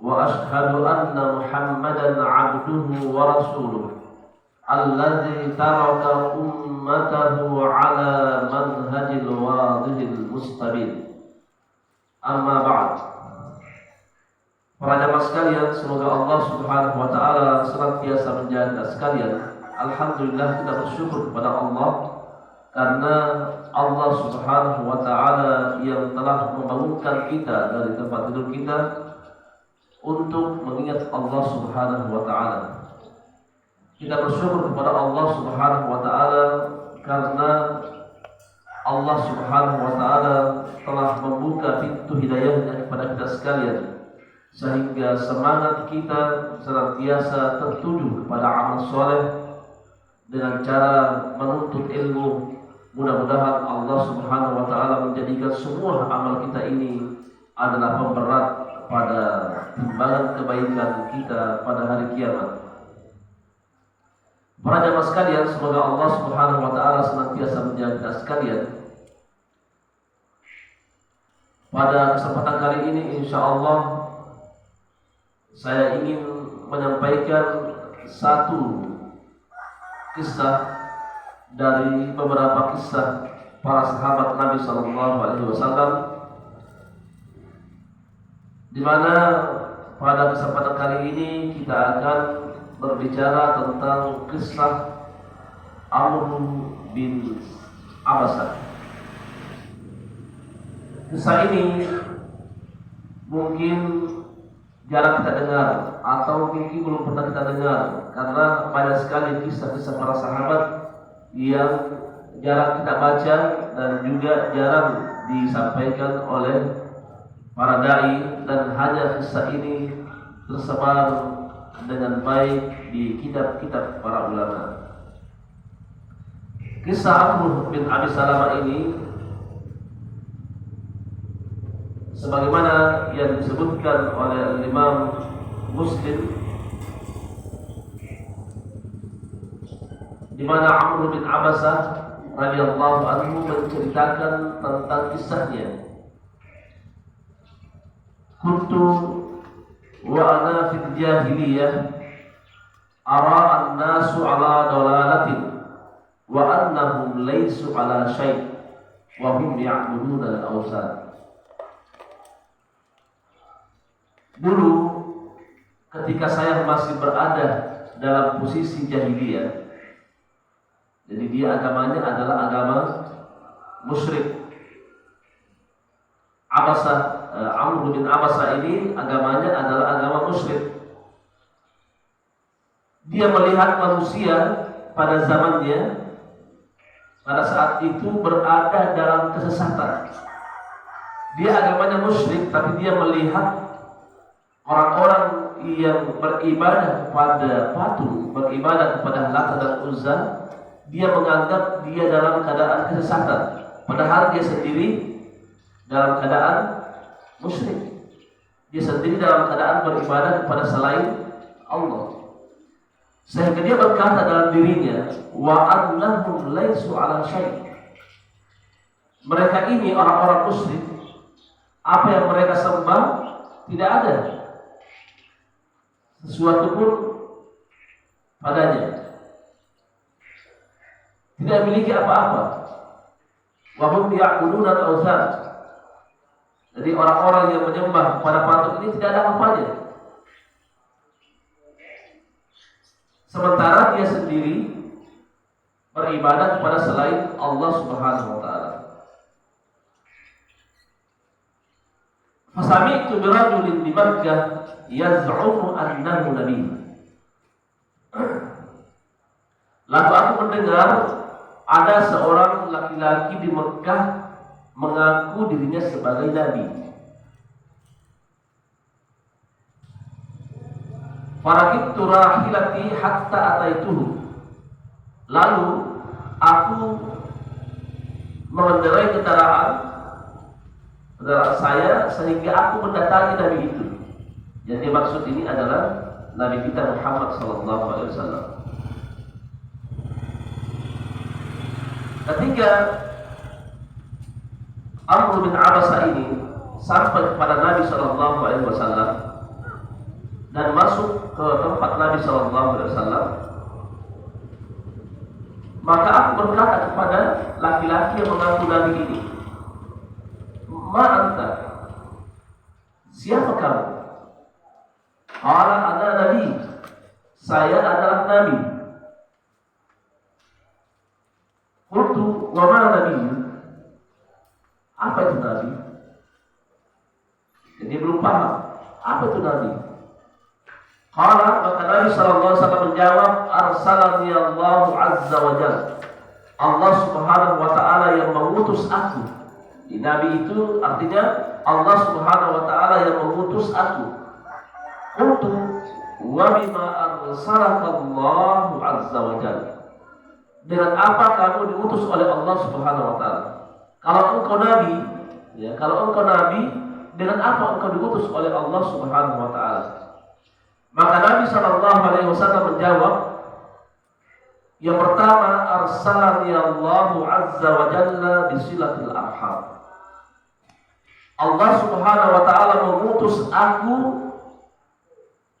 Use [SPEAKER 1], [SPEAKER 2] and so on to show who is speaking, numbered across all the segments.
[SPEAKER 1] وأشهد أن محمدا عبده ورسوله الذي ترك أمته على منهج الواضح المستبين. Amma ba'd. Para jamaah sekalian, semoga Allah Subhanahu wa taala senantiasa menjaga sekalian. Alhamdulillah, kita bersyukur kepada Allah karena Allah Subhanahu wa taala yang telah membangunkan kita dari tempat tidur kita untuk mengingat Allah Subhanahu wa taala. Kita bersyukur kepada Allah Subhanahu wa taala karena Allah Subhanahu wa taala telah membuka pintu hidayahnya kepada kita sekalian, sehingga semangat kita senantiasa tertuju kepada amal soleh dengan cara menuntut ilmu. Mudah-mudahan Allah Subhanahu wa taala menjadikan semua amal kita ini adalah pemberat pada timbangan kebaikan kita pada hari kiamat. Para jamaah sekalian, semoga Allah Subhanahu wa taala senantiasa menjaga kita sekalian. Pada kesempatan kali ini insyaallah saya ingin menyampaikan satu kisah dari beberapa kisah para sahabat Nabi sallallahu alaihi wasallam, di mana pada kesempatan kali ini kita akan berbicara tentang kisah Amr bin Abasa. Kisah ini mungkin jarang kita dengar atau mungkin belum pernah kita dengar, karena banyak sekali kisah-kisah para sahabat yang jarang kita baca dan juga jarang disampaikan oleh para dai, dan hanya kisah ini tersebar dengan baik di kitab-kitab para ulama. Kisah Amr bin Abi Salamah ini sebagaimana yang disebutkan oleh Imam Muslim, di mana Amr bin Abasah radhiyallahu anhu menceritakan tentang kisahnya. Kuntu wa ana fil jahiliyah ara an-nasu ala dalalatin wa annahum laysu ala syai' wa hum ya'buduna al-awsan. Dulu ketika saya masih berada dalam posisi jahiliyah, jadi dia agamanya adalah agama musyrik. Amr bin Abasa ini agamanya adalah agama musyrik. Dia melihat manusia pada zamannya pada saat itu berada dalam kesesatan. Dia agamanya musyrik, tapi dia melihat orang-orang yang beribadah kepada patung, beribadah kepada Lat dan Uzza, dia menganggap dia dalam keadaan kesesatan, padahal dia sendiri dalam keadaan musyrik. Dia sendiri dalam keadaan beribadah kepada selain Allah. Sehingga dia berkata dalam dirinya, wa annahum laysu ala syai'. Mereka ini orang-orang musyrik, apa yang mereka sembah tidak ada sesuatu pun padanya, tidak memiliki apa-apa. Wa hum ya'buduna al-awthan. Jadi orang-orang yang menyembah pada patung ini tidak ada apa-apanya, sementara dia sendiri beribadah kepada selain Allah Subhanahu wa taala. Fasami'tu bi rajulin di Makkah yaz'umu annahu nabi. Lalu aku mendengar ada seorang laki-laki di Mekah mengaku dirinya sebagai nabi. Farakibtu rahilati hatta ataituhu. Lalu aku mengendarai kendaraan saya sehingga aku mendatangi nabi itu. Yang dimaksud ini adalah Nabi kita Muhammad sallallahu alaihi wasallam. Ketika Amr bin Abasa ini sampai kepada Nabi sallallahu alaihi wasallam, dan masuk ke tempat Nabi Sallallahu Alaihi Wasallam, maka aku berkata kepada laki-laki yang mengaku Nabi ini, "Ma anta? Siapa kamu?" Qala ana Nabi. Saya adalah Nabi. Qultu wa ma Nabi? Apa itu Nabi? Jadi belum paham. Apa itu Nabi? Qala, maka Nabi sallallahu alaihi wasallam menjawab, "Arsalani Allah azza wa jalla." Allah Subhanahu wa taala yang mengutus aku. Nabi itu artinya Allah Subhanahu wa taala yang mengutus aku. Qultu wa bima arsalaka Allah azza wa jalla. Dengan apa kamu diutus oleh Allah Subhanahu wa taala? Kalau engkau nabi, kalau engkau nabi, dengan apa engkau diutus oleh Allah Subhanahu wa taala? Maka Nabi sallallahu alaihi wasallam menjawab, yang pertama, arsalani Allah azza wa jalla bisilatil arham. Allah Subhanahu wa taala mengutus aku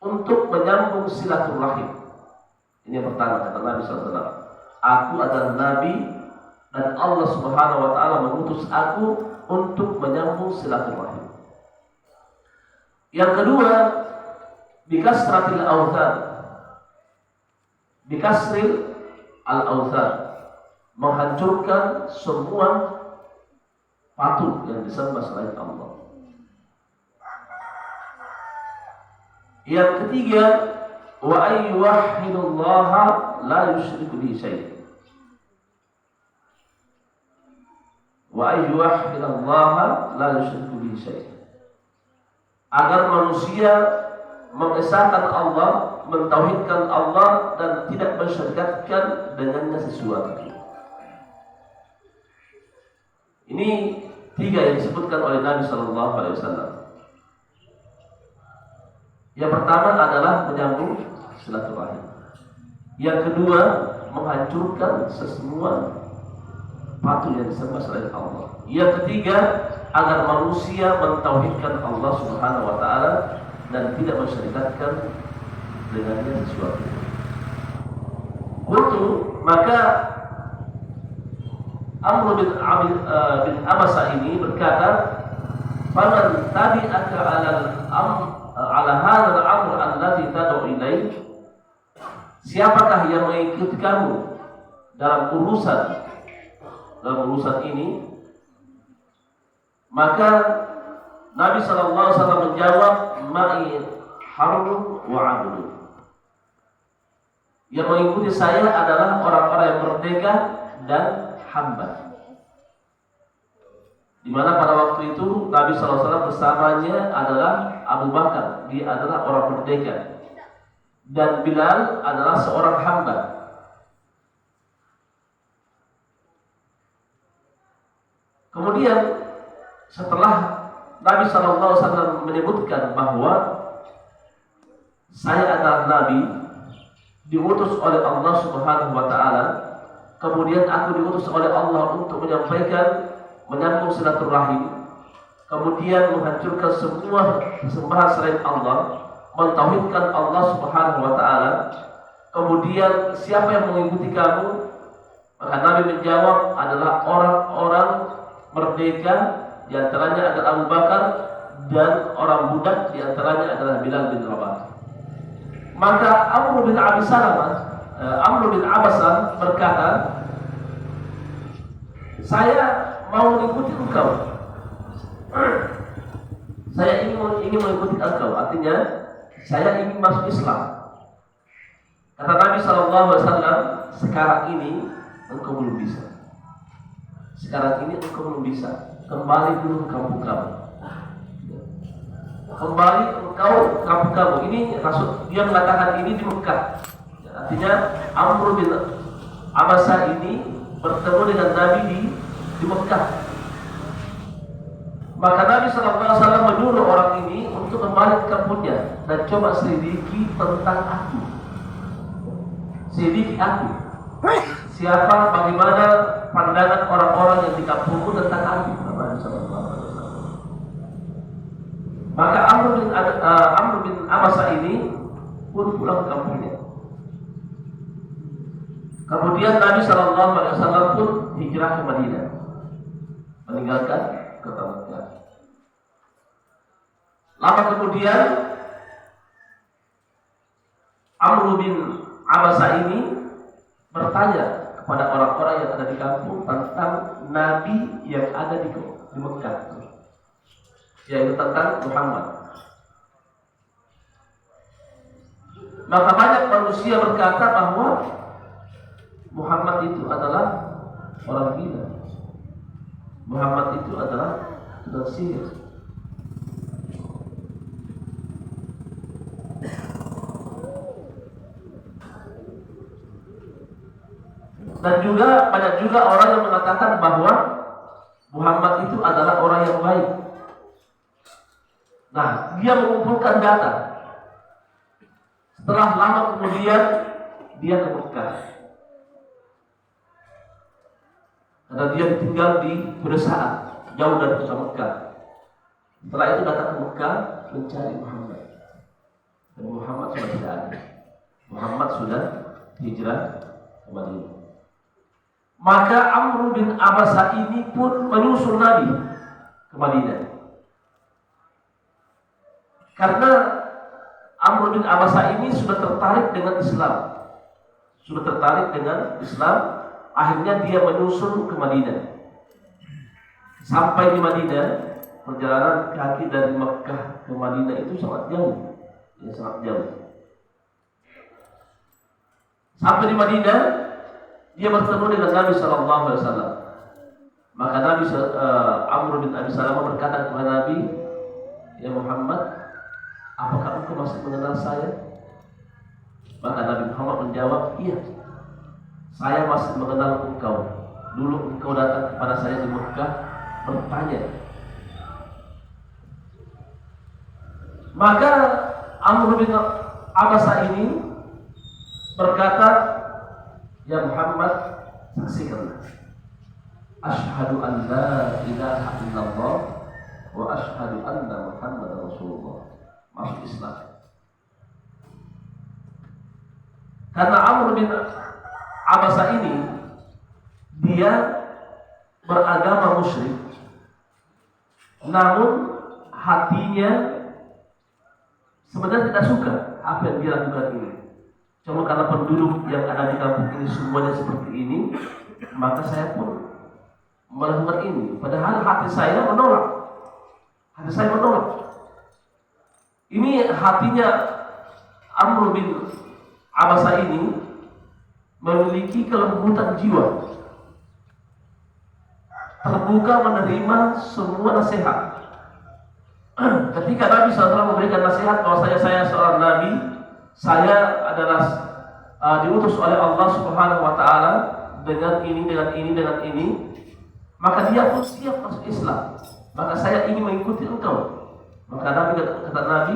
[SPEAKER 1] untuk menyambung silaturahim. Ini yang pertama kata Nabi sallallahu alaihi wasallam. Aku adalah nabi dan Allah Subhanahu wa taala mengutus aku untuk menyambung silaturahim. Yang kedua, bikasratil awthan. Bikasril al-awthan, menghancurkan semua patung yang disembah selain Allah. Yang ketiga, wa ayyuhhidullaha la yusyriku bihi syai'an. Wa ayyuhhidullaha la yusyriku bihi syai'an. Agar manusia mengesahkan Allah, mentauhidkan Allah dan tidak mensyirikkan dengannya sesuatu. Ini tiga yang disebutkan oleh Nabi Sallallahu Alaihi Wasallam. Yang pertama adalah menyambung silaturahim. Yang kedua, menghancurkan semua patung yang disembah selain Allah. Yang ketiga, agar manusia mentauhidkan Allah Subhanahu wa taala dan tidak mensyirikkan dengannya sesuatu. Untuk maka Amr bin Abasa ini berkata, "Faman tabi'aka 'ala hadzal amr alladhi tad'u ilaih." Siapakah yang mengikuti kamu dalam urusan ini? Maka Nabi sallallahu alaihi wasallam menjawab, "Ma'i harun wa 'abdun." Yang mengikuti saya adalah orang-orang yang merdeka dan hamba. Di mana pada waktu itu Nabi sallallahu alaihi wasallam bersamanya adalah Abu Bakar, dia adalah orang merdeka, dan Bilal adalah seorang hamba. Kemudian setelah Nabi sallallahu alaihi wasallam menyebutkan bahwa saya adalah nabi diutus oleh Allah Subhanahu wa taala, kemudian aku diutus oleh Allah untuk menyampaikan menyambung silaturahim, kemudian menghancurkan semua sembahan selain Allah, mentauhidkan Allah Subhanahu wa taala. Kemudian siapa yang mengikuti kamu? Maka Nabi menjawab adalah orang-orang merdeka, di antaranya adalah Abu Bakar, dan orang budak di antaranya adalah Bilal bin Rabah. Maka Amr bin Abasa berkata, "Saya mau mengikuti engkau. Saya ingin mengikuti engkau." Artinya, saya ingin masuk Islam. Kata Nabi SAW, "Sekarang ini engkau belum bisa. Sekarang ini engkau belum bisa. Kembali dulu ke kampung kamu. Kembali engkau ke kampung kamu." Ini maksud dia mengatakan ini di Mekah. Artinya Amr bin Abasa ini bertemu dengan Nabi di Mekah. Maka Nabi SAW menyuruh orang ini untuk kembali ke kampungnya dan coba selidiki tentang aku. Selidiki aku. Siapa, bagaimana pandangan orang-orang yang di kampungku tentang aku? Maka Amr bin Abasa ini pun pulang ke kampungnya. Kemudian Nabi SAW pun hijrah ke Madinah, meninggalkan kota Mekah. Lama kemudian Amr bin Abasa ini bertanya kepada orang-orang yang ada di kampung tentang Nabi yang ada di Mekah, yaitu tentang Muhammad. Maka banyak manusia berkata bahwa Muhammad itu adalah orang gila. Muhammad itu adalah tukang sihir. Dan juga banyak juga orang yang mengatakan bahwa Muhammad itu adalah orang yang baik. Nah, dia mengumpulkan data. Setelah lama kemudian dia ke Mekah. Karena dia tinggal di pedesaan, jauh dari kota Mekah. Setelah itu datang ke Mekah mencari Muhammad. Dan Muhammad sudah tidak ada. Muhammad sudah hijrah ke Madinah. Maka Amr bin Abasa ini pun menyusul Nabi ke Madinah. Karena Amr bin Abasa ini sudah tertarik dengan Islam. Akhirnya dia menyusul ke Madinah. Sampai di Madinah, perjalanan kaki dari Mekah ke Madinah itu sangat jauh. Sampai di Madinah, dia bertemu dengan Nabi SAW. Maka Nabi Amr bin Abi Salamah berkata kepada Nabi, "Ya Muhammad, apakah engkau masih mengenal saya?" Maka Nabi Muhammad menjawab, "Iya, saya masih mengenal engkau. Dulu engkau datang kepada saya di Mekah bertanya." Maka Amr bin Abasa ini berkata, "Ya Muhammad, saksikanlah. Asyhadu an la ilaha illallah wa asyhadu anna Muhammadar Rasulullah." Masuk Islam. Karena Amr bin Abasa ini dia beragama musyrik, namun hatinya sebenarnya tidak suka apa yang dia lakukan ini. Cuma karena penduduk yang ada di kampung ini semuanya seperti ini, maka saya pun melakukan ini. Padahal hati saya menolak. Ini hatinya Amr bin Abasa ini memiliki kelembutan jiwa, terbuka menerima semua nasihat. Ketika Nabi SAW memberikan nasihat bahwa saya seorang Nabi, saya adalah diutus oleh Allah Subhanahu Wa Taala dengan ini, maka dia pun siap masuk Islam. Maka saya ingin mengikuti engkau. Maka kata Nabi,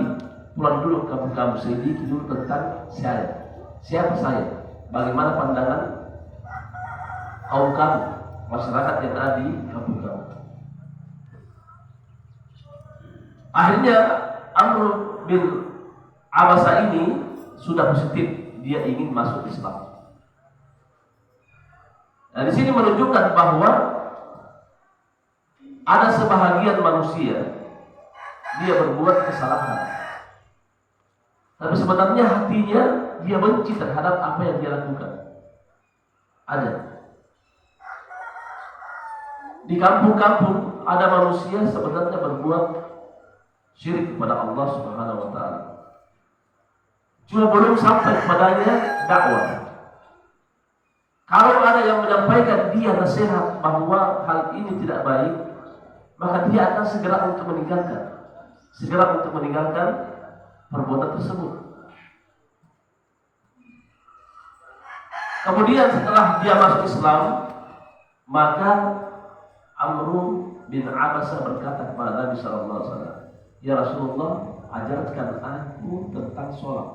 [SPEAKER 1] pulang dulu kamu selidiki dulu tentang saya. Siapa saya? Bagaimana pandangan kaum kamu, masyarakat yang ada di kampung kamu? Akhirnya Amr bin Abasa ini sudah positif, dia ingin masuk Islam. Nah, di sini menunjukkan bahwa ada sebahagian manusia dia berbuat kesalahan, tapi sebenarnya hatinya dia benci terhadap apa yang dia lakukan. Ada di kampung-kampung ada manusia sebenarnya berbuat syirik kepada Allah Subhanahu Wa Taala. Cuma belum sampai kepadanya dakwah. Kalau ada yang menyampaikan dia nasihat bahwa hal ini tidak baik, maka dia akan segera untuk meninggalkan perbuatan tersebut. Kemudian setelah dia masuk Islam, maka Amr bin Abasa berkata kepada Nabi SAW, "Ya Rasulullah, ajarkan aku tentang sholat."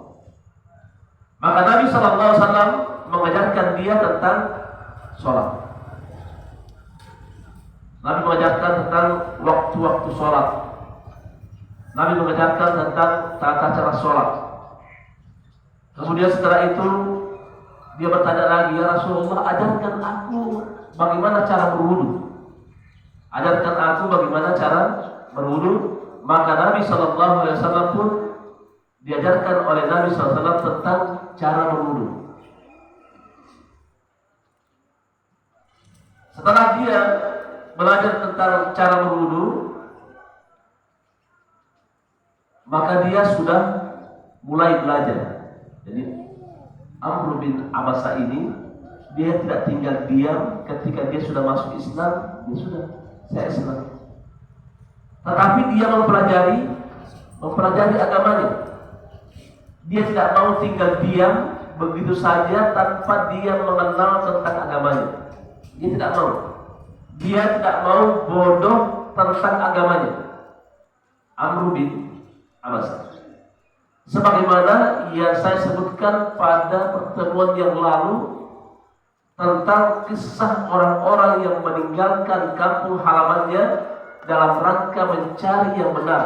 [SPEAKER 1] Maka Nabi SAW mengajarkan dia tentang sholat. Nabi mengajarkan tentang waktu-waktu sholat. Nabi mengajarkan tentang tata cara sholat. Kemudian setelah itu dia bertanya lagi, ya Rasulullah, ajarkan aku bagaimana cara berwudu. Ajarkan aku bagaimana cara berwudu. Maka Nabi SAW pun diajarkan oleh Nabi SAW tentang cara berwudu. Setelah dia belajar tentang cara berwudu, maka dia sudah mulai belajar. Jadi Amr bin Abasa ini dia tidak tinggal diam ketika dia sudah masuk Islam, dia sudah saya Islam. Tetapi dia mempelajari agamanya. Dia tidak mau tinggal diam begitu saja tanpa dia mengenal tentang agamanya. Dia tidak mau. Dia tidak mau bodoh tentang agamanya. Amr bin Abasa. Sebagaimana yang saya sebutkan pada pertemuan yang lalu tentang kisah orang-orang yang meninggalkan kampung halamannya dalam rangka mencari yang benar,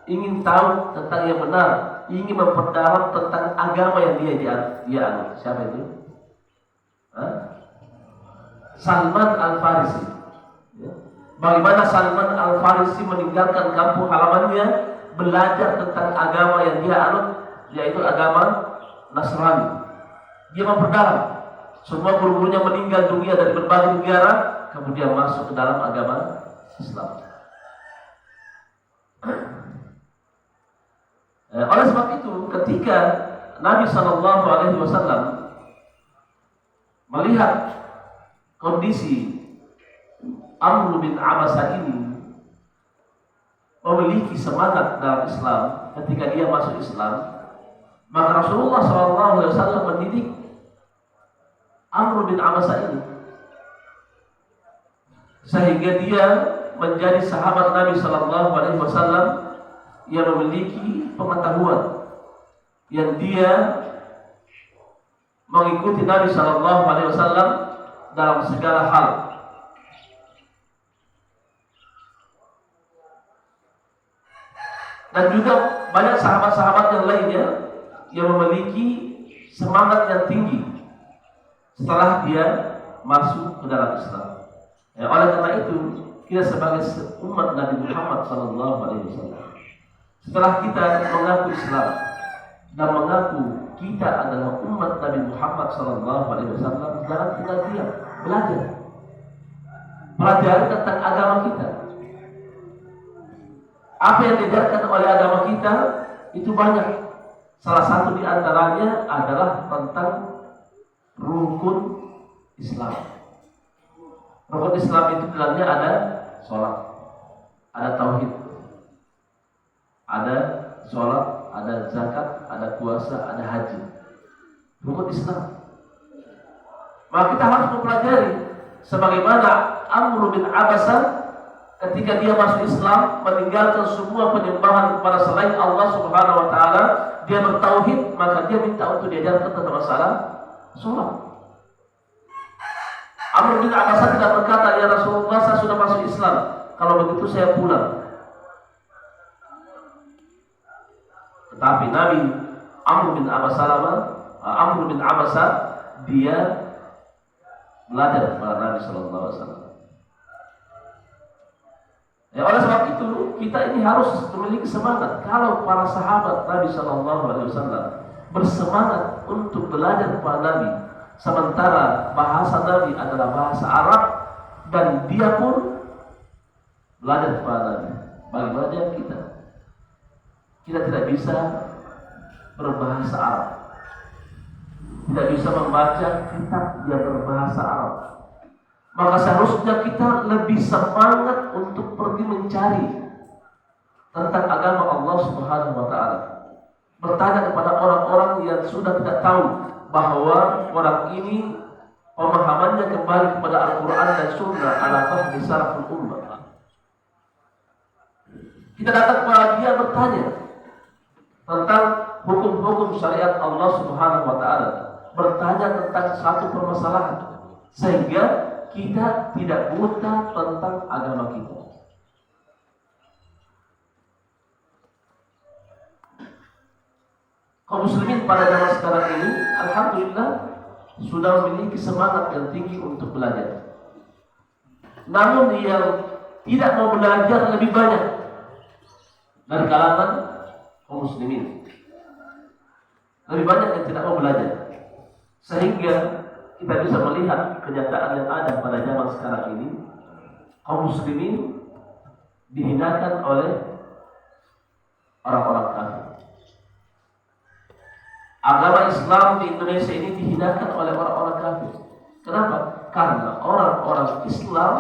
[SPEAKER 1] ingin tahu tentang yang benar, ingin memperdalam tentang agama yang dia anut. Siapa itu? Salman Al-Farisi. Bagaimana Salman Al-Farisi meninggalkan kampung halamannya, belajar tentang agama yang dia anut, yaitu agama Nasrani. Dia memperdalam. Semua guru-gurunya meninggal dunia dari berbagai negara, kemudian masuk ke dalam agama Islam. Oleh sebab itu, ketika Nabi SAW melihat kondisi Amr bin Abasa ini memiliki semangat dalam Islam ketika dia masuk Islam, maka Rasulullah SAW mendidik Amr bin Abasa ini sehingga dia menjadi sahabat Nabi SAW yang memiliki pengetahuan, yang dia mengikuti Nabi SAW dalam segala hal. Dan juga banyak sahabat-sahabat yang lainnya yang memiliki semangat yang tinggi setelah dia masuk ke dalam Islam. Oleh karena itu, kita sebagai umat Nabi Muhammad SAW, setelah kita mengaku Islam dan mengaku kita adalah umat Nabi Muhammad SAW, jangan tinggal diam, belajar. Pelajari tentang agama kita. Apa yang diajarkan oleh agama kita itu banyak. Salah satu di antaranya adalah tentang rukun Islam. Rukun Islam itu dalamnya ada sholat, ada tauhid, ada sholat, ada zakat, ada puasa, ada haji. Rukun Islam. Maka kita harus mempelajari sebagaimana Amr bin Abasa ketika dia masuk Islam, meninggalkan semua penyembahan kepada selain Allah Subhanahu wa taala, dia bertauhid, maka dia minta untuk diajarkan tentang masalah sholat. Amr bin Abasa tidak berkata, ya Rasulullah, saya sudah masuk Islam, kalau begitu saya pulang. Tetapi Nabi Amr bin Abasa dia belajar kepada Nabi Sallallahu Alaihi Wasallam. Oleh sebab itu kita ini harus memiliki semangat. Kalau para sahabat Nabi Sallallahu Alaihi Wasallam bersemangat untuk belajar kepada Nabi, sementara bahasa Nabi adalah bahasa Arab dan dia pun belajar kepada Nabi, bagaimana kita? Kita tidak bisa berbahasa Arab, tidak bisa membaca kitab yang berbahasa Arab. Maka seharusnya kita lebih semangat untuk pergi mencari tentang agama Allah Subhanahu wa taala. Bertanya kepada orang-orang yang sudah tidak tahu bahwa orang ini pemahamannya kembali kepada Al-Quran dan Sunnah ala fahmi salaful ummah. Kita datang kepada dia bertanya tentang hukum-hukum syariat Allah Subhanahu wa taala, bertanya tentang satu permasalahan sehingga kita tidak buta tentang agama kita. Kaum muslimin pada zaman sekarang ini, alhamdulillah, sudah memiliki semangat yang tinggi untuk belajar. Namun yang tidak mau belajar lebih banyak dari kalangan kaum muslimin. Lebih banyak yang tidak mau belajar. Sehingga kita bisa melihat kenyataan yang ada pada zaman sekarang ini. Kaum muslimin dihinakan oleh orang-orang kafir. Agama Islam di Indonesia ini dihinakan oleh orang-orang kafir. Kenapa? Karena orang-orang Islam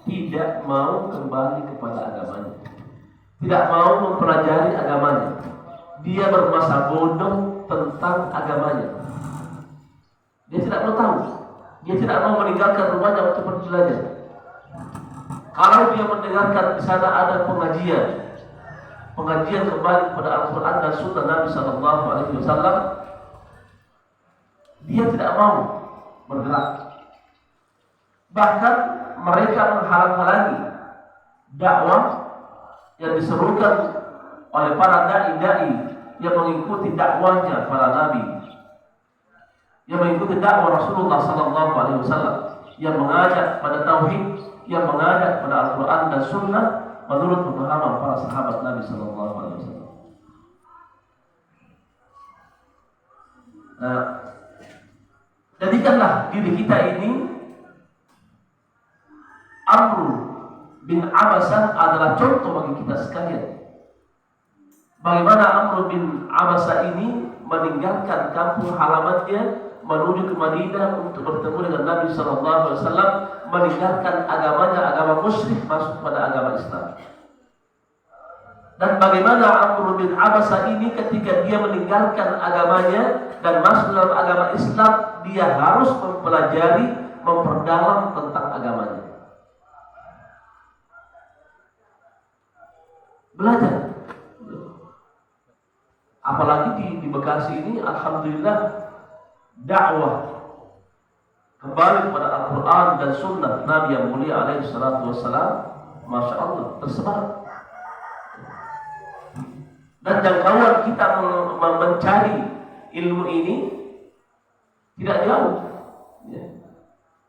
[SPEAKER 1] tidak mau kembali kepada agamanya, tidak mau mempelajari agamanya. Dia bermasa bodoh tentang agamanya. Dia tidak mau tahu. Dia tidak mau meninggalkan rumahnya untuk berbelajar. Kalau dia mendengarkan di sana ada pengajian kembali kepada Al-Quran dan Sunnah Nabi Sallallahu Alaihi Wasallam, dia tidak mau bergerak. Bahkan mereka menghalang-halangi dakwah yang diserukan oleh para dai-dai yang mengikuti dakwahnya para nabi, yang mengikuti dakwah Rasulullah Sallallahu Alaihi Wasallam, yang mengajak pada tauhid, yang mengajak pada Al-Quran dan Sunnah menurut pemahaman para sahabat Nabi Sallallahu Alaihi Wasallam. Jadikanlah diri kita ini, Amr bin Abasah adalah contoh bagi kita sekalian. Bagaimana Amr bin Abasah ini meninggalkan kampung halamannya menuju ke Madinah untuk bertemu dengan Nabi Sallallahu Alaihi Wasallam, meninggalkan agamanya, agama musyrik, masuk pada agama Islam. Dan bagaimana Amr bin Abasah ini ketika dia meninggalkan agamanya dan masuk dalam agama Islam, dia harus mempelajari, memperdalam tentang agamanya. Belajar. Apalagi di Bekasi ini, alhamdulillah, dakwah kembali kepada Al-Quran dan Sunnah Nabi yang mulia alaihi salatu wassalam, Masya Allah, tersebar. Dan jangkauan kita mencari ilmu ini tidak jauh.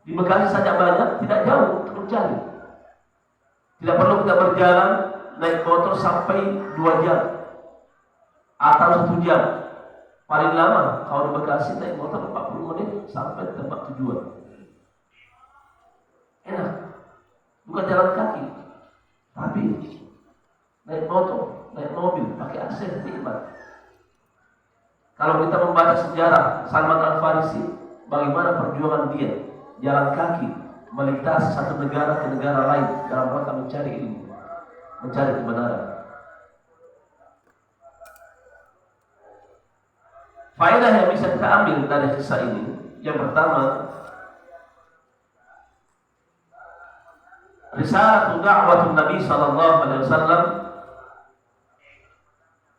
[SPEAKER 1] Di Bekasi saja banyak, tidak jauh untuk mencari. Tidak perlu kita berjalan naik motor sampai 2 jam atau 1 jam. Paling lama kalau di Bekasi naik motor 40 menit sampai tempat tujuan. Enak. Bukan jalan kaki, tapi naik motor, naik mobil, pakai AC, nikmat. Kalau kita membaca sejarah Salman Al-Farisi, bagaimana perjuangan dia jalan kaki melintasi satu negara ke negara lain dalam rangka mencari ilmu, mencari kebenaran. Faedah yang bisa kita ambil dari kisah ini, yang pertama, risalah dakwah Nabi Sallallahu Alaihi Wasallam,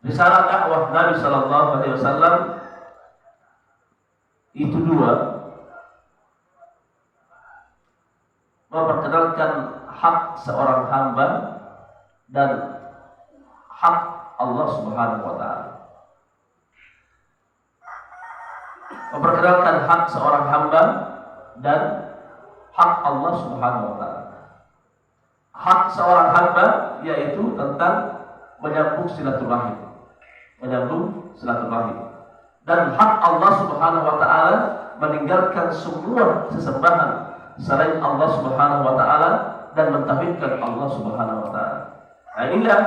[SPEAKER 1] risalah dakwah Nabi Sallallahu Alaihi Wasallam itu 2: memperkenalkan hak seorang hamba dan hak Allah Subhanahu Wa Taala. Memperkenalkan hak seorang hamba dan hak Allah Subhanahu Wa Taala. Hak seorang hamba yaitu tentang menyambung silaturahim, dan hak Allah Subhanahu Wa Taala meninggalkan semua sesembahan selain Allah Subhanahu Wa Taala dan mentauhidkan Allah Subhanahu Wa Taala. Nah, inilah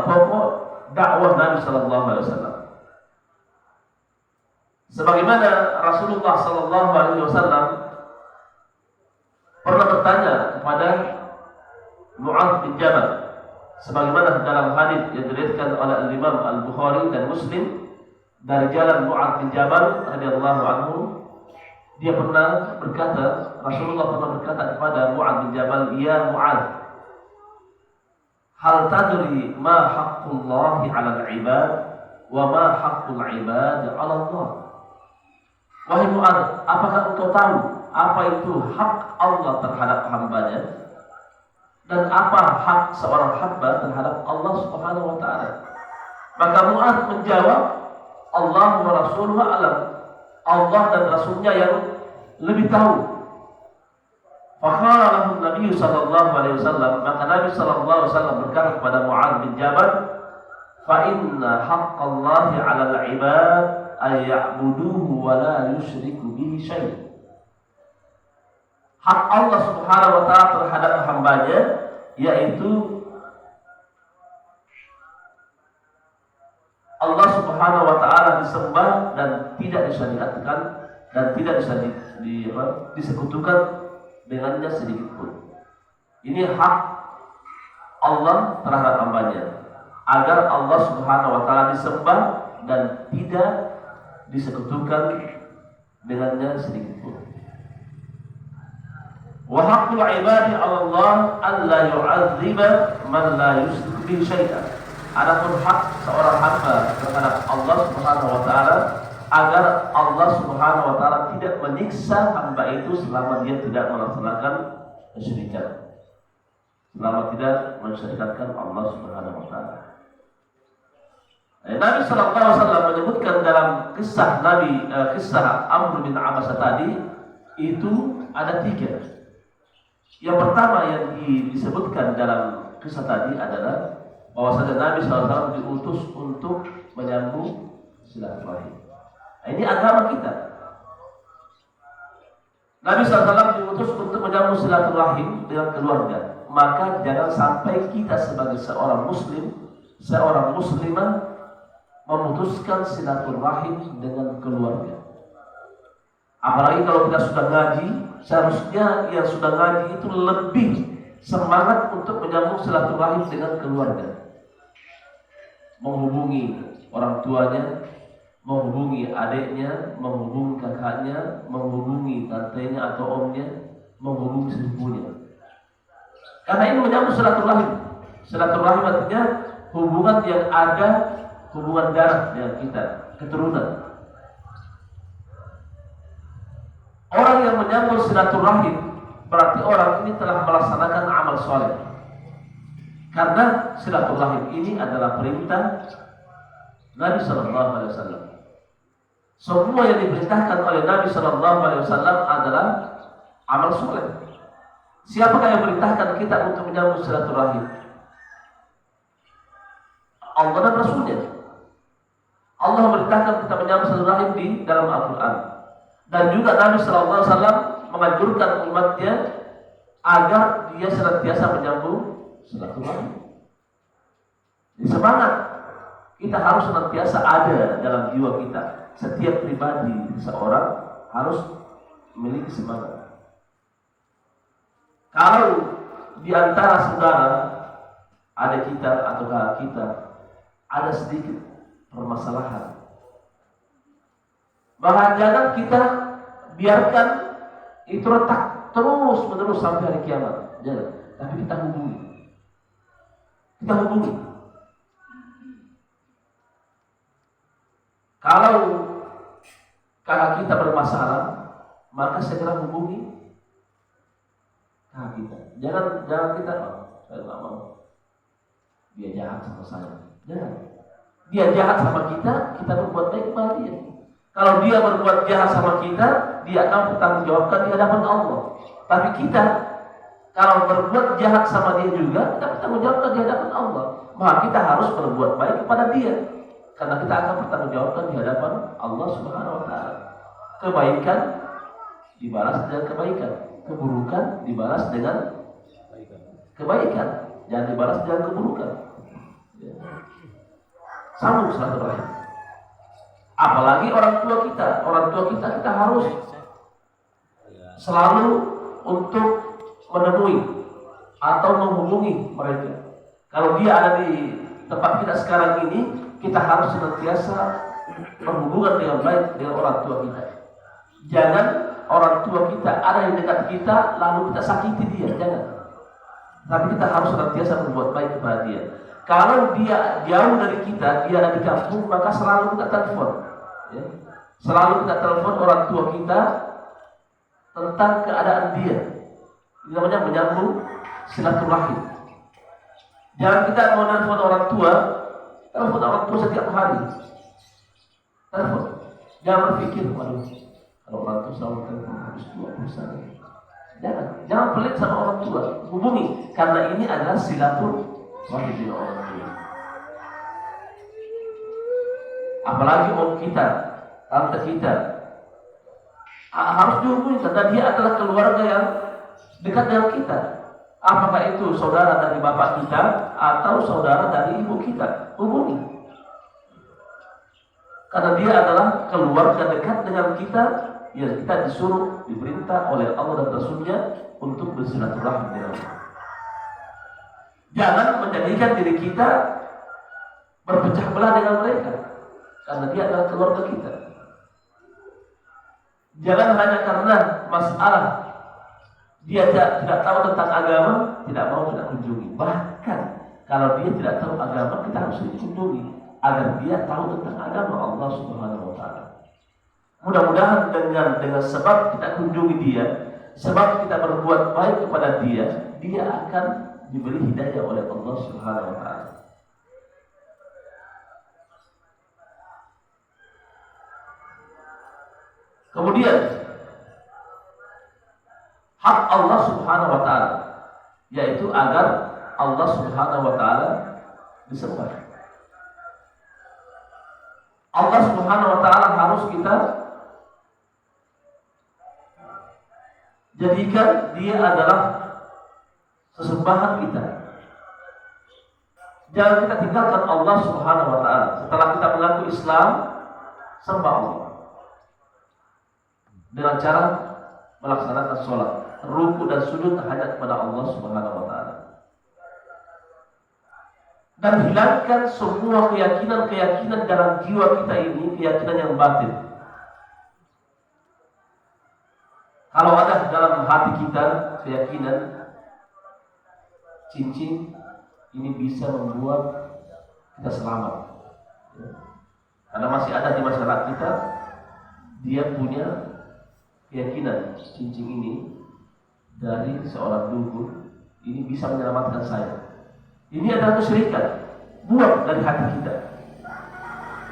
[SPEAKER 1] pokok dakwah Nabi Sallallahu Alaihi Wasallam. Sebagaimana Rasulullah Sallallahu Alaihi Wasallam pernah bertanya kepada Mu'adz bin Jabal, sebagaimana dalam hadis yang diriwayatkan oleh Imam Al-Bukhari dan Muslim dari jalan Mu'adz bin Jabal radhiyallahu anhu, dia pernah berkata, Rasulullah pernah berkata kepada Mu'adz bin Jabal, "Ya Mu'adz, hal tadri ma haqqullahi 'alal 'ibad wa ma haqqul 'ibad 'ala Allah?" Wahai Mu'adz, apakah engkau tahu apa itu hak Allah terhadap hambanya dan apa hak seorang hamba terhadap Allah Subhanahu Wa Taala? Maka Mu'adz menjawab, Allah wa rasuluhu a'lam. Allah dan Rasulnya yang lebih tahu. Faqala lahu Nabi sallallahu alaihi wasallam, maka Nabi sallallahu alaihi wasallam berkata kepada Mu'adz bin Jabal, fa inna haqqallahi 'alal 'ibad ay ya'buduhu wa la yusyriku bihi syai'. Hak Allah Subhanahu wa taala terhadap hambanya yaitu Allah Subhanahu wa taala disembah dan tidak disyariatkan dan tidak bisa disekutukan dengannya sedikit pun. Ini hak Allah terhadap hambanya, agar Allah Subhanahu wa taala disembah dan tidak disekutukan dengannya sedikit pun. Wa haqqul ibadi 'ala Allah an la yu'adziba man la yusyrik bihi syai'an. Adapun hak seorang hamba terhadap Allah Subhanahu wa taala agar Allah Subhanahu wa taala tidak menyiksa hamba itu selama dia tidak melaksanakan kesyirikan. Selama tidak mensyirikatkan Allah Subhanahu wa taala. Nabi sallallahu alaihi wasallam menyebutkan dalam kisah Amr bin Abbas tadi itu ada 3. Yang pertama yang disebutkan dalam kisah tadi adalah bahwasanya Nabi sallallahu alaihi wasallam diutus untuk menyambung silaturahim. Ini agama kita. Nabi SAW diutus untuk menyambung silaturahim dengan keluarga. Maka jangan sampai kita sebagai seorang muslim, seorang muslimah memutuskan silaturahim dengan keluarga. Apalagi kalau kita sudah ngaji, seharusnya yang sudah ngaji itu lebih semangat untuk menyambung silaturahim dengan keluarga. Menghubungi orang tuanya, menghubungi adiknya, menghubungi kakaknya, menghubungi tantenya atau omnya, menghubungi sepupunya. Karena ini menyambung silaturahim. Silaturahim artinya hubungan yang ada, hubungan darah dengan kita, keturunan. Orang yang menyambung silaturahim berarti orang ini telah melaksanakan amal soleh. Karena silaturahim ini adalah perintah Nabi Sallallahu Alaihi Wasallam. Semua yang diperintahkan oleh Nabi Sallallahu Alaihi Wasallam adalah amal soleh. Siapakah yang memerintahkan kita untuk menyambung silaturahim? Allah dan Rasulnya. Allah memerintahkan kita menyambung silaturahim di dalam Al-Quran. Dan juga Nabi Sallallahu Alaihi Wasallam menganjurkan umatnya agar dia senantiasa menyambung silaturahim. Jadi semangat. Kita harus senantiasa ada dalam jiwa kita. Setiap pribadi seorang harus memiliki semangat. Kalau di antara saudara, adik kita atau kakak kita ada sedikit permasalahan, maka jangan kita biarkan itu retak terus menerus sampai hari kiamat. Jangan. Tapi kita hubungi. Kita hubungi. Kalau kakak kita bermasalah, maka segera hubungi kakak kita. Jangan kita, saya nggak mau. Dia jahat sama saya. Jangan. Dia jahat sama kita berbuat baik kepada dia. Kalau dia berbuat jahat sama kita, dia akan bertanggungjawabkan di hadapan Allah. Tapi kita, kalau berbuat jahat sama dia juga, kita bertanggungjawabkan di hadapan Allah. Maka kita harus berbuat baik kepada dia. Karena kita akan bertanggungjawabkan di hadapan Allah Subhanahu wa taala. Kebaikan dibalas dengan kebaikan, keburukan dibalas dengan kebaikan, jangan dibalas dengan keburukan. Sambung silaturahim. Apalagi orang tua kita harus selalu untuk menemui atau menghubungi mereka. Kalau dia ada di tempat kita sekarang ini, kita harus senantiasa berhubungan dengan baik dengan orang tua kita. Jangan orang tua kita ada di dekat kita lalu kita sakiti dia, jangan. Tapi kita harus senantiasa berbuat baik kepada dia. Kalau dia jauh dari kita, dia ada di kampung, maka selalu kita telepon. Ya. Selalu kita telepon orang tua kita tentang keadaan dia. Ini namanya menyambung silaturahim. Jangan kita mau telepon orang tua setiap hari. Telepon. Jangan berpikir, waduh, kalau orang tua selalu telepon habis 20 Jangan pelit sama orang tua. Hubungi, karena ini adalah silaturahmi dengan orang tua. Apalagi om kita, tante kita, harus dihubungi karena dia adalah keluarga yang dekat dengan kita. Apakah itu saudara dari bapak kita atau saudara dari ibu kita, hubungi. Karena dia adalah keluarga dekat dengan kita, yang kita disuruh, diperintah oleh Allah dan Rasulnya untuk bersilaturahmi dengan dia. Jangan menjadikan diri kita berpecah belah dengan mereka, karena dia adalah keluarga kita. Jangan hanya karena masalah dia tidak tahu tentang agama, tidak mau kita kunjungi. Bahkan kalau dia tidak tahu agama, kita harus kunjungi agar dia tahu tentang agama Allah Subhanahu wa taala. Mudah-mudahan dengan sebab kita kunjungi dia, sebab kita berbuat baik kepada dia, dia akan diberi hidayah oleh Allah Subhanahu wa taala. Kemudian hak Allah Subhanahu wa taala, yaitu agar Allah Subhanahu wa taala disembah. Allah Subhanahu wa taala harus kita jadikan dia adalah sesembahan kita. Jangan kita tinggalkan Allah Subhanahu wa taala. Setelah kita mengaku Islam, sembah Allah dengan cara melaksanakan sholat, ruku dan sujud hanya kepada Allah Subhanahu wa taala. Dan hilangkan semua keyakinan-keyakinan dalam jiwa kita ini, keyakinan yang batin. Kalau ada dalam hati kita keyakinan cincin ini bisa membuat kita selamat, karena masih ada di masyarakat kita, dia punya keyakinan cincin ini dari seorang dukun ini bisa menyelamatkan saya. Ini adalah kesyirikan. Buang dari hati kita.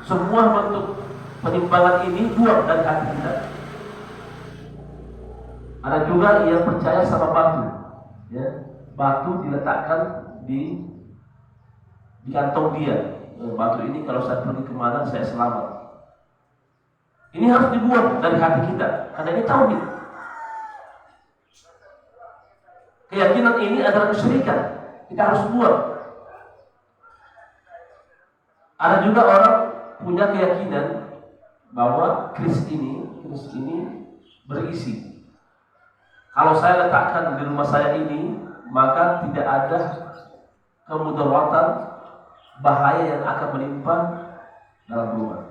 [SPEAKER 1] Semua bentuk penyimpangan ini buang dari hati kita. Ada juga yang percaya sama batu, ya. Batu diletakkan di kantong dia. Batu ini kalau saya pergi kemana saya selamat. Ini harus dibuang dari hati kita, karena ini tauhid. Keyakinan ini adalah kesyirikan. Kita harus buang. Ada juga orang punya keyakinan bahwa kris ini berisi. Kalau saya letakkan di rumah saya ini, maka tidak ada kemudaratan bahaya yang akan menimpa dalam rumah.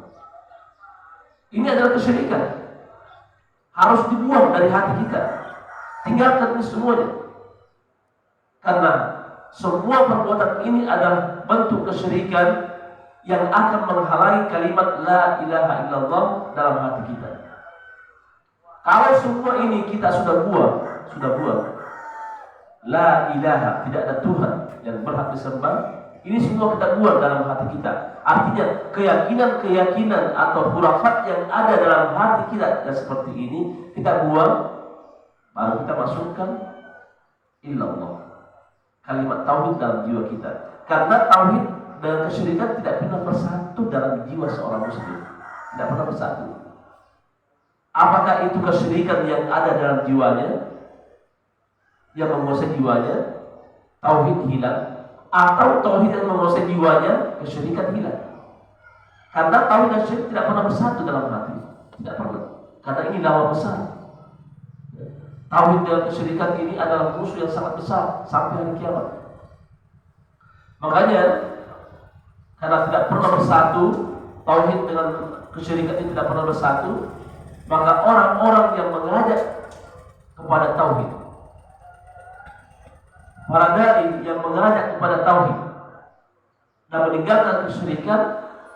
[SPEAKER 1] Ini adalah kesyirikan. Harus dibuang dari hati kita. Tinggalkan ini semuanya. Karena semua perbuatan ini adalah bentuk kesyirikan yang akan menghalangi kalimat la ilaha illallah dalam hati kita. Kalau semua ini kita sudah buang, la ilaha, tidak ada Tuhan yang berhak disembah, ini semua kita buang dalam hati kita. Artinya keyakinan-keyakinan atau khurafat yang ada dalam hati kita yang seperti ini kita buang, baru kita masukkan illallah, kalimat tauhid dalam jiwa kita. Karena tauhid dan kesyirikan tidak pernah bersatu dalam jiwa seorang muslim. Tidak pernah bersatu. Apakah itu kesyirikan yang ada dalam jiwanya, yang menguasai jiwanya, tauhid hilang, atau tauhid yang menguasai jiwanya, kesyirikan hilang. Karena tauhid dan syirik tidak pernah bersatu dalam hati. Tidak pernah. Karena ini lawan besar. Tauhid dan kesyirikan ini adalah musuh yang sangat besar sampai hari kiamat. Makanya karena tidak pernah bersatu, tauhid dengan kesyirikan ini tidak pernah bersatu, maka orang-orang yang mengajak kepada tauhid, para dai yang mengajak kepada tauhid dan meninggalkan kesyirikan,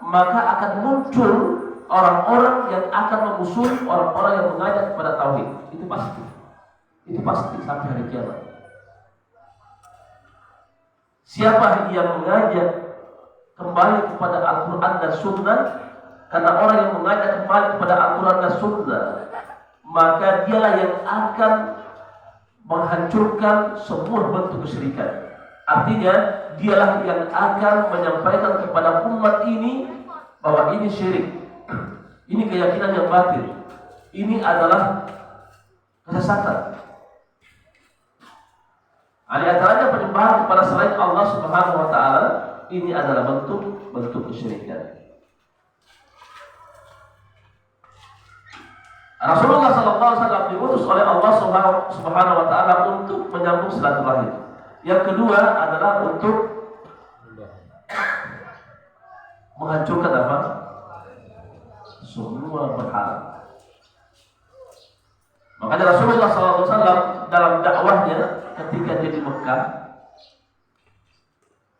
[SPEAKER 1] maka akan muncul orang-orang yang akan memusuhi orang-orang yang mengajak kepada tauhid. Itu pasti sampai hari kiamat. Siapa yang mengajak kembali kepada Al-Quran dan Sunnah, Karena orang yang mengajak kembali kepada aturan dan sunnah, maka dialah yang akan menghancurkan semua bentuk kesyirikan. Artinya, dialah yang akan menyampaikan kepada umat ini bahwa ini syirik, ini keyakinan yang batil, ini adalah kesesatan. Di antaranya penyembahan kepada selain Allah Subhanahu wa taala, ini adalah bentuk kesyirikan. Rasulullah SAW diutus oleh Allah Subhanahu wa taala untuk menyambung silaturahim. Yang kedua adalah untuk menghancurkan apa? Semua berhala. Makanya Rasulullah SAW dalam dakwahnya ketika dia di Mekah,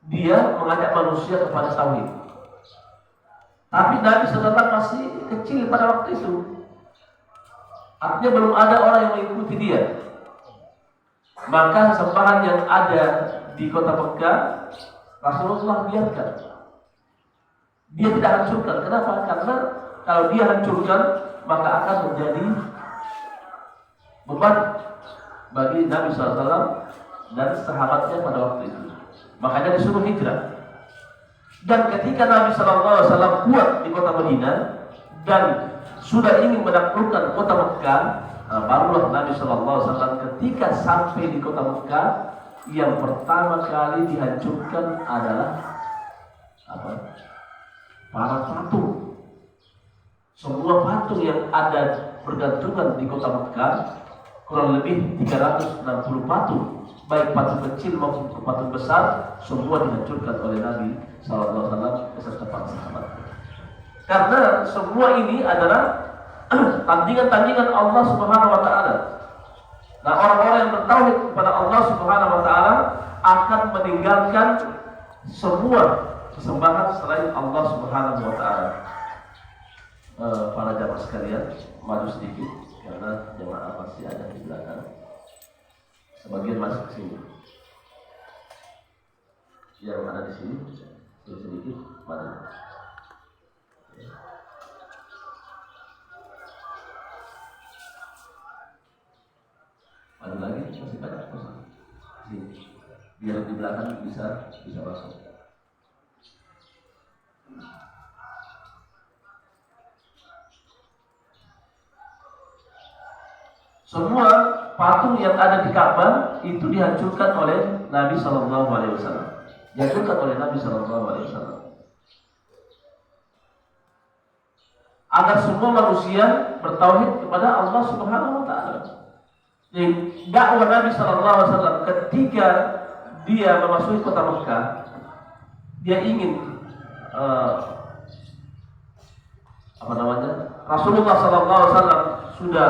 [SPEAKER 1] dia mengajak manusia kepada tauhid. Tapi Nabi SAW masih kecil pada waktu itu. Artinya belum ada orang yang mengikuti dia. Maka sembahan yang ada di kota Mekah, Rasulullah biarkan. Dia tidak hancurkan. Kenapa? Karena kalau dia hancurkan, maka akan menjadi beban bagi Nabi SAW dan sahabatnya pada waktu itu. Makanya disuruh hijrah. Dan ketika Nabi SAW kuat di kota Madinah dan sudah ingin menaklukkan kota Mekah, barulah Nabi SAW ketika sampai di kota Mekah, yang pertama kali dihancurkan adalah apa? Para patung. Semua patung yang ada bergantungan di kota Mekah, kurang lebih 360 patung, baik patung kecil maupun patung besar, semua dihancurkan oleh Nabi SAW beserta para sahabat. Karena semua ini adalah tandingan-tandingan Allah Subhanahu wa taala. Nah, orang-orang yang bertauhid kepada Allah Subhanahu wa taala akan meninggalkan semua sesembahan selain Allah Subhanahu wa taala. Para jamaah sekalian, maju sedikit karena jamaah masih ada di belakang. Sebagian masuk ke sini. Yang ada di sini sedikit maju. Ada lagi masih banyak kosong. Biar di belakang bisa masuk. Semua patung yang ada di Ka'bah itu dihancurkan oleh Nabi Sallallahu Alaihi Wasallam. Dihancurkan oleh Nabi Sallallahu Alaihi Wasallam. Agar semua manusia bertauhid kepada Allah Subhanahu Wa Taala. Jadi dakwah Nabi Sallallahu Alaihi Wasallam ketika dia memasuki kota Mekah, dia ingin Rasulullah Sallallahu Alaihi Wasallam sudah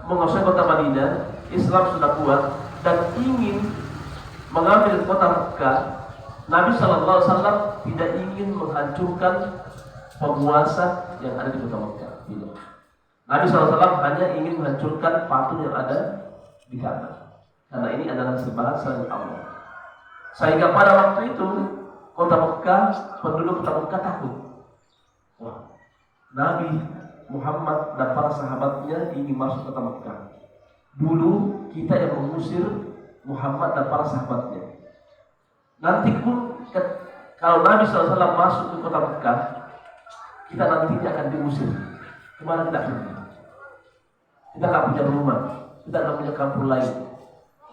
[SPEAKER 1] menguasai kota Madinah, Islam sudah kuat dan ingin mengambil kota Mekah. Nabi Sallallahu Alaihi Wasallam tidak ingin menghancurkan penguasa yang ada di kota Mekah. Nabi SAW hanya ingin menghancurkan patung yang ada di Ka'bah, karena ini adalah sembahan selain Allah. Sehingga pada waktu itu kota Mekah, penduduk kota Mekah takut. Wah, Nabi Muhammad dan para sahabatnya ingin masuk kota Mekah. Dulu kita yang mengusir Muhammad dan para sahabatnya. Nanti pun kalau Nabi SAW masuk ke kota Mekah, kita nantinya akan diusir. Kemana kita pergi? Kita tidak punya rumah, kita tidak punya kampung lain.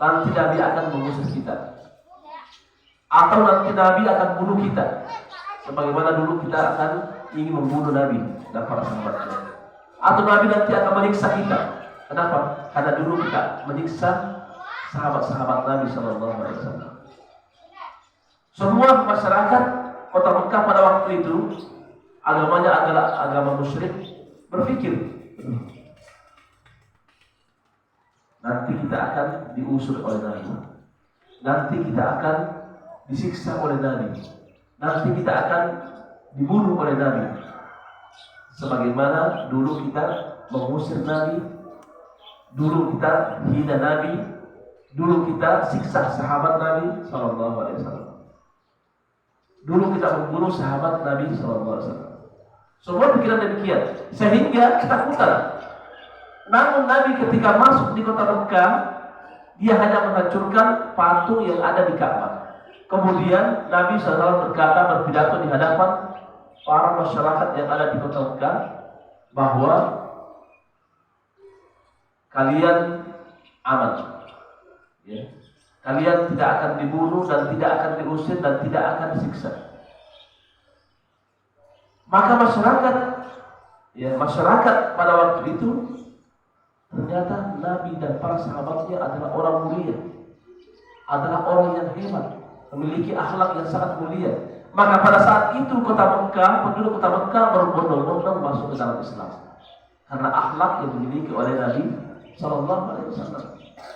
[SPEAKER 1] Nanti Nabi akan mengusir kita. Atau nanti Nabi akan bunuh kita, sebagaimana dulu kita akan ingin membunuh Nabi dan para sahabatnya. Atau Nabi nanti akan menyiksa kita. Kenapa? Karena dulu kita menyiksa sahabat-sahabat Nabi SAW. Semua masyarakat kota Mekah pada waktu itu, agamanya adalah agama musyrik, berpikir nanti kita akan diusir oleh Nabi, nanti kita akan disiksa oleh Nabi, nanti kita akan dibunuh oleh Nabi, sebagaimana dulu kita mengusir Nabi, dulu kita hina Nabi, dulu kita siksa sahabat Nabi Sallallahu Alaihi Wasallam, dulu kita membunuh sahabat Nabi Sallallahu Alaihi Wasallam. Semua pikiran demikian, sehingga ketakutan. Namun Nabi ketika masuk di kota Mekah, dia hanya menghancurkan patung yang ada di Ka'bah. Kemudian Nabi SAW berpidato di hadapan para masyarakat yang ada di kota Mekah bahwa kalian aman, ya. Kalian tidak akan dibunuh dan tidak akan diusir dan tidak akan disiksa. Maka masyarakat pada waktu itu ternyata Nabi dan para sahabatnya adalah orang mulia, adalah orang yang hebat, memiliki akhlak yang sangat mulia. Maka pada saat itu penduduk kota Mekah berbondong-bondong masuk ke dalam Islam karena akhlak yang dimiliki oleh Nabi Sallallahu Alaihi Wasallam.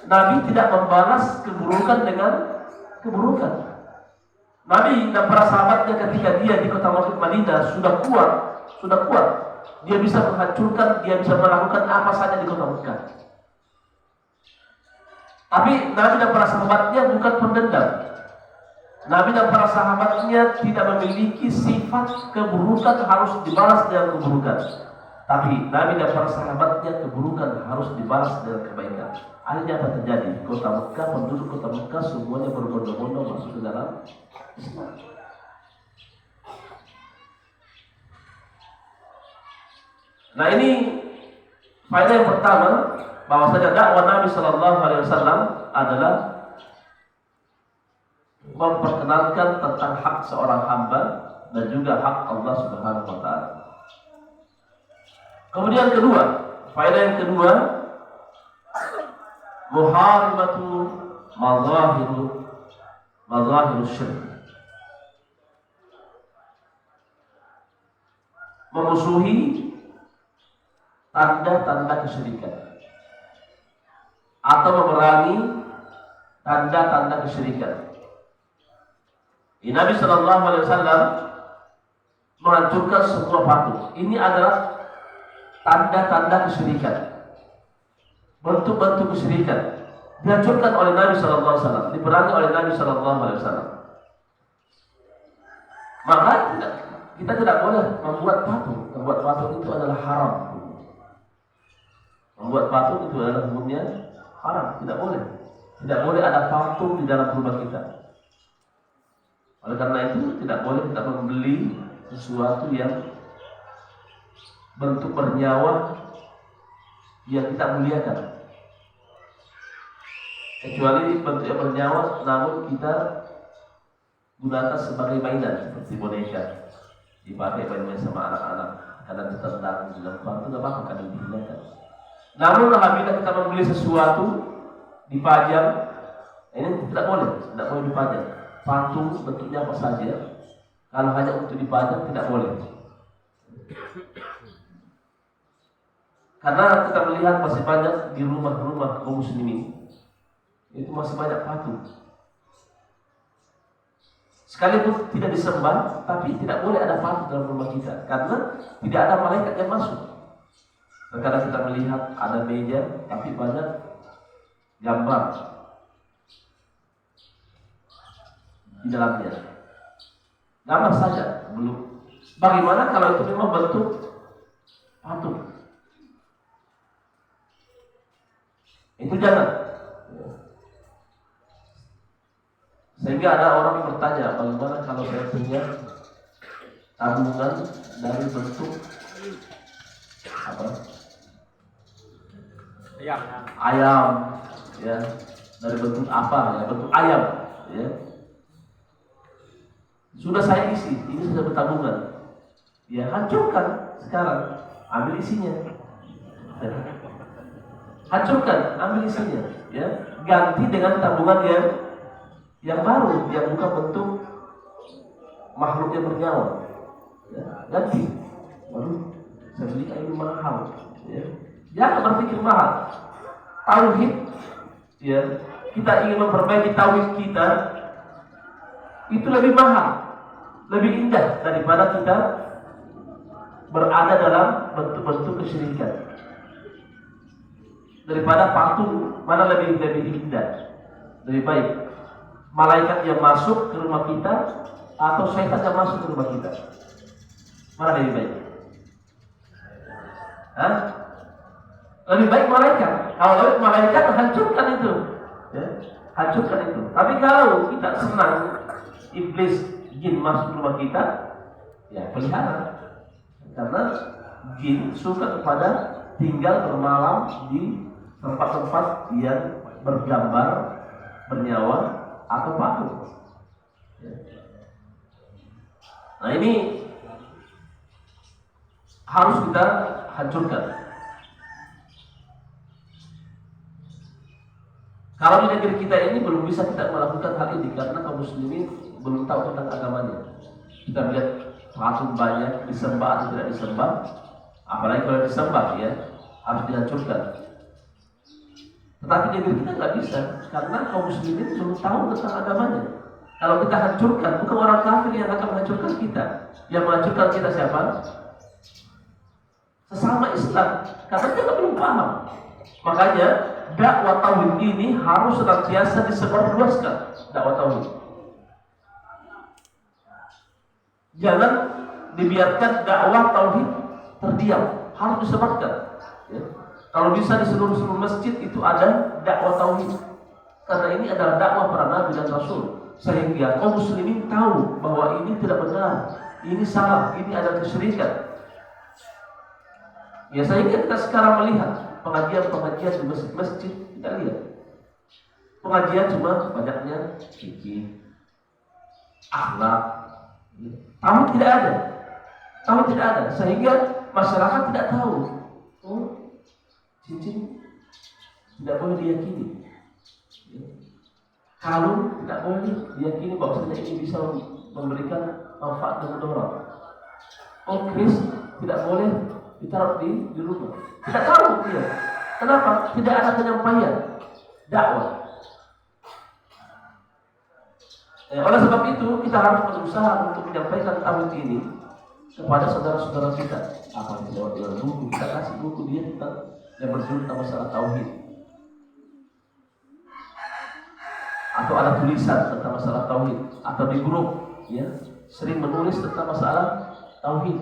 [SPEAKER 1] Nabi tidak membalas keburukan dengan keburukan. Nabi dan para sahabatnya ketika dia di kota Madinah sudah kuat, dia bisa menghancurkan, dia bisa melakukan apa saja di kota Mekah. Tapi Nabi dan para sahabatnya bukan pendendam. Nabi dan para sahabatnya tidak memiliki sifat keburukan harus dibalas dengan keburukan. Tapi Nabi dan para sahabatnya keburukan harus dibalas dengan kebaikan. Akhirnya apa terjadi? Kota Mekah, penduduk kota Mekah semuanya berbondong-bondong masuk ke dalam Islam. Nah, ini faedah yang pertama, bahwasanya dakwah Nabi Sallallahu Alaihi Wasallam adalah memperkenalkan tentang hak seorang hamba dan juga hak Allah Subhanahu Wa Taala. Kemudian faedah yang kedua, muharibatu mazahirus syirk. Memusuhi tanda-tanda kesyirikan atau memerangi tanda-tanda kesyirikan. Nabi Sallallahu Alaihi Wasallam menghancurkan semua patung. Ini adalah tanda-tanda kesyirikan, bentuk-bentuk kesyirikan dihancurkan oleh Nabi Sallallahu Alaihi Wasallam, diperangi oleh Nabi Sallallahu Alaihi Wasallam. Maka kita tidak boleh membuat patung. Membuat patung itu adalah haram. Membuat patung itu adalah hukumnya haram. Tidak boleh. Tidak boleh ada patung di dalam rumah kita. Oleh karena itu tidak boleh kita membeli sesuatu yang bentuk bernyawa yang kita muliakan, kecuali bentuk yang bernyawa namun kita gunakan sebagai mainan seperti boneka, dipakai main-main sama anak-anak, kadang ditendang, dilempar, itu tidak apa-apa, kadang dihilangkan. Namun apabila kita membeli sesuatu dipajang, ini tidak boleh dipajang. Patung bentuknya apa saja, kalau hanya untuk dipajang tidak boleh. Karena kita melihat masih banyak di rumah-rumah kaum muslimin itu masih banyak patung. Sekalipun tidak disembah, tapi tidak boleh ada patung dalam rumah kita, karena tidak ada malaikat yang masuk. Terkadang kita melihat ada meja, tapi banyak gambar di dalamnya. Gambar saja, belum. Bagaimana kalau itu memang bentuk patung? Itu jangan. Sehingga ada orang yang bertanya, bagaimana kalau saya punya tabungan dari bentuk apa? Ayam, ya, dari bentuk apa? Ya, bentuk ayam, ya. Sudah saya isi, ini sudah bertabungan. Ya, hancurkan sekarang, ambil isinya. Hancurkan, ambil isinya, ya. Ganti dengan tabungan yang baru, yang bukan bentuk makhluk yang bernyawa. Ya, ganti. Waduh, saya beli kayu mahal. Ya. Jangan berpikir mahal. Tauhid, ya. Kita ingin memperbaiki tauhid kita, itu lebih mahal, lebih indah daripada kita berada dalam bentuk-bentuk kesyirikan. Daripada patung, mana lebih indah, lebih baik malaikat yang masuk ke rumah kita atau syaitan yang masuk ke rumah kita, mana lebih baik? Hah? Lebih baik malaikat. Kalau lebih malaikat hancurkan itu, ya, hancurkan itu. Tapi kalau kita senang iblis jin masuk rumah kita, ya pelihara. Karena jin suka kepada tinggal bermalam di tempat-tempat yang bergambar, bernyawa atau patung. Nah ini harus kita hancurkan. Kalau di negeri kita ini belum bisa kita melakukan hal ini karena kaum muslimin belum tahu tentang agamanya. Kita lihat patung banyak disembah atau tidak disembah, apalagi kalau disembah ya harus dihancurkan. Tetapi di negeri kita nggak bisa karena kaum muslimin belum tahu tentang agamanya. Kalau kita hancurkan, bukan orang kafir yang akan menghancurkan kita. Yang menghancurkan kita siapa? Sesama Islam, karena kita belum paham. Makanya dakwah tauhid ini harus senantiasa disebarluaskan. Dakwah tauhid. Jangan dibiarkan dakwah tauhid terdiam, harus disebarkan. Ya. Kalau bisa di seluruh masjid itu ada dakwah tauhid. Karena ini adalah dakwah para nabi dan rasul. Sehingga kaum muslimin tahu bahwa ini tidak benar, ini salah, ini adalah kesyirikan. Ya sehingga kita sekarang melihat pengajian-pengajian di masjid, kita lihat pengajian cuma banyaknya fikih, akhlak, tauhid tidak ada, tauhid tidak ada, sehingga masyarakat tidak tahu. Oh, cincin tidak boleh diyakini, kalung tidak boleh diyakini bahwasanya ini bisa memberikan manfaat dan mudarat. Oh, keris tidak boleh ditaruh di rumah. Tidak tahu dia. Kenapa? Tidak ada penyampaian dakwah. Oleh sebab itu kita harus berusaha untuk menyampaikan tauhid ini kepada saudara-saudara kita. Apa yang lewat buku, kita kasih buku dia tentang yang berjudul tentang masalah tauhid. Atau ada tulisan tentang masalah tauhid, atau di grup ya sering menulis tentang masalah tauhid.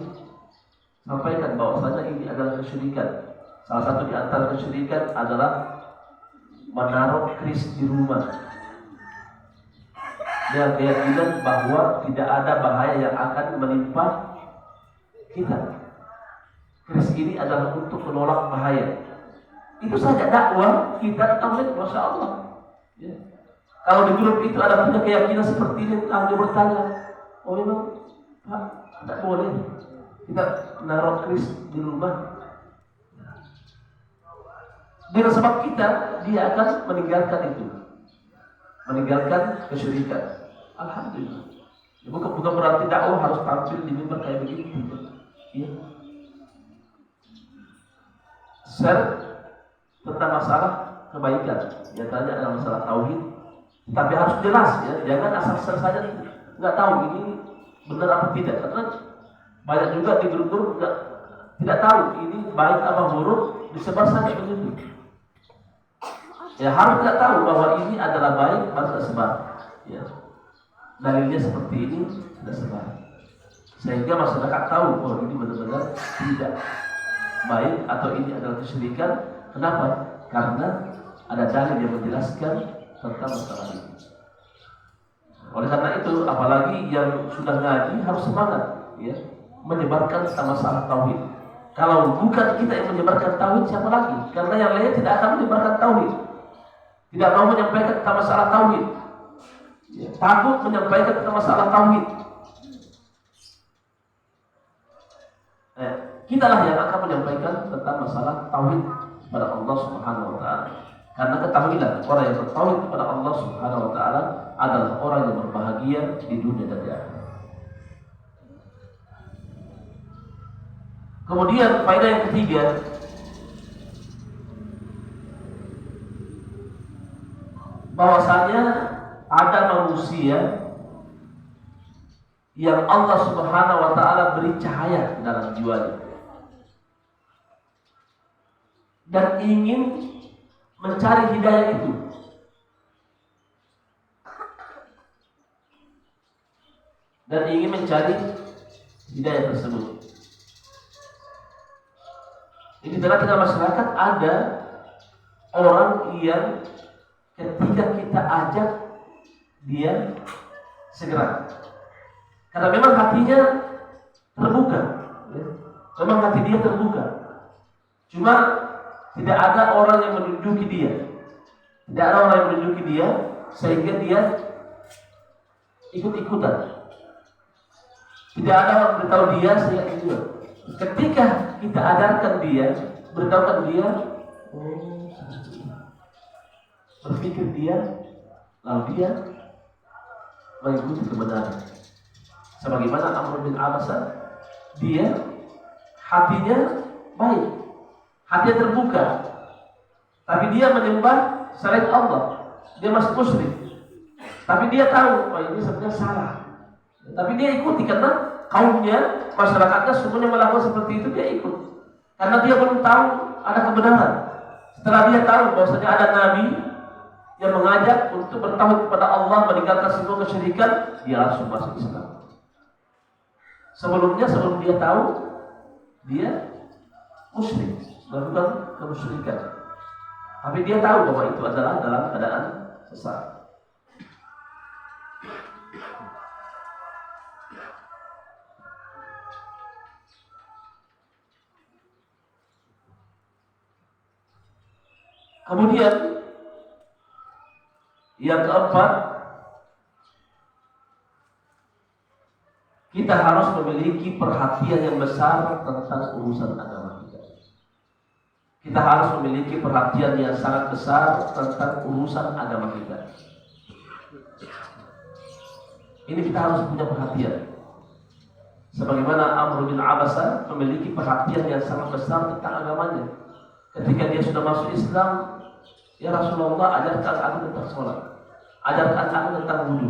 [SPEAKER 1] Sampaikan bahwasanya ini adalah kesyirikan. Salah satu di antara kesyirikan adalah menaruh keris di rumah dengan keyakinan bahwa tidak ada bahaya yang akan menimpa kita. Keris ini adalah untuk menolak bahaya. Itu saja dakwah kita tauhid, masya Allah. Ya. Kalau di grup itu ada punya keyakinan seperti ini, lalu bertanya, oh memang Pak, tidak boleh kita naruh keris di rumah. Dengan sebab kita, dia akan meninggalkan itu, meninggalkan kesyirikan. Alhamdulillah. Ya, bukan berarti dakwah harus tampil di mimbar kayak begitu. Ya. Share tentang masalah kebaikan, nyatanya adalah masalah tauhid, tapi harus jelas ya, jangan asal saja nggak tahu ini benar apa tidak, karena banyak juga di grup-grup tidak tahu ini baik apa buruk, disebar saja begitu. Ya harus tidak tahu bahwa ini adalah baik baru sebar. Ya. Dalilnya seperti ini sudah sebar, sehingga masyarakat tahu bahwa ini benar-benar tidak baik atau ini adalah kesyirikan. Kenapa? Karena ada dalil yang menjelaskan tentang masalah ini. Oleh karena itu, apalagi yang sudah ngaji harus semangat, ya, menyebarkan tentang masalah tauhid. Kalau bukan kita yang menyebarkan tauhid, siapa lagi? Karena yang lain tidak akan menyebarkan tauhid, tidak mau menyampaikan tentang masalah tauhid, ya, takut menyampaikan tentang masalah tauhid. Kitalah yang akan menyampaikan tentang masalah tauhid kepada Allah Subhanahu wa taala. Karena ketahuilah, orang yang bertauhid kepada Allah Subhanahu wa taala adalah orang yang berbahagia di dunia dan di akhirat. Kemudian faedah yang ketiga, bahwasanya ada manusia yang Allah Subhanahu wa taala beri cahaya dalam jiwanya dan ingin mencari hidayah itu. Dan ingin mencari hidayah tersebut. Ini tengah-tengah masyarakat ada orang yang ketika kita ajak dia segera, karena memang hatinya terbuka, memang hati dia terbuka. Cuma tidak ada orang yang menunjuki dia, tidak ada orang yang menunjuki dia sehingga dia ikut-ikutan. Tidak ada orang beritahu dia sehingga ikut. Ketika kita ajarkan dia, beritahukan dia, berpikir dia, lalu dia mengikuti kebenaran. Sebagaimana Amr bin Abasa, dia hatinya baik, hatinya terbuka, tapi dia menyembah selain Allah, dia masih musyrik. Tapi dia tahu, ini sebenarnya salah. Tapi dia ikuti karena kaumnya, masyarakatnya semuanya melakukan seperti itu, dia ikut. Karena dia belum tahu ada kebenaran. Setelah dia tahu bahwasanya ada nabi yang mengajak untuk bertauhid kepada Allah, meninggalkan semua kesyirikan, dia langsung masuk Islam. Sebelum dia tahu, dia musyrik, melakukan kemusyrikan. Tapi dia tahu bahwa itu adalah dalam keadaan sesat. Kemudian yang keempat, kita harus memiliki perhatian yang besar tentang urusan agama kita. Kita harus memiliki perhatian yang sangat besar tentang urusan agama kita. Ini kita harus punya perhatian. Sebagaimana Amr bin Abasa memiliki perhatian yang sangat besar tentang agamanya. Ketika dia sudah masuk Islam, ya Rasulullah, ajarkan aku tentang sholat, ajarkan aku tentang wudhu,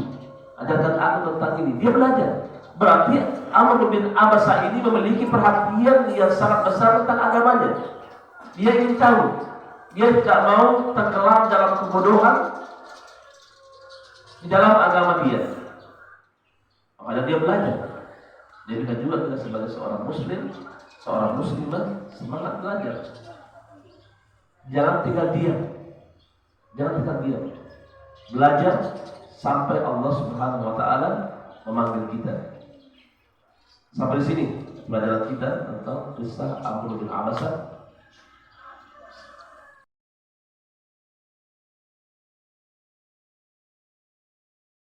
[SPEAKER 1] ajarkan aku tentang ini. Dia belajar. Berarti Amr bin Abasa ini memiliki perhatian yang sangat besar tentang agamanya. Dia ingin tahu, dia tidak mau tenggelam dalam kebodohan di dalam agama dia. Makanya dia belajar. Jadi juga kita sebagai seorang muslim, seorang muslimah, semangat belajar. Jangan tinggal diam. Jangan tinggal diam. Belajar sampai Allah Subhanahu wa taala memanggil kita. Sampai di sini pelajaran kita tentang kisah Amr bin Abasa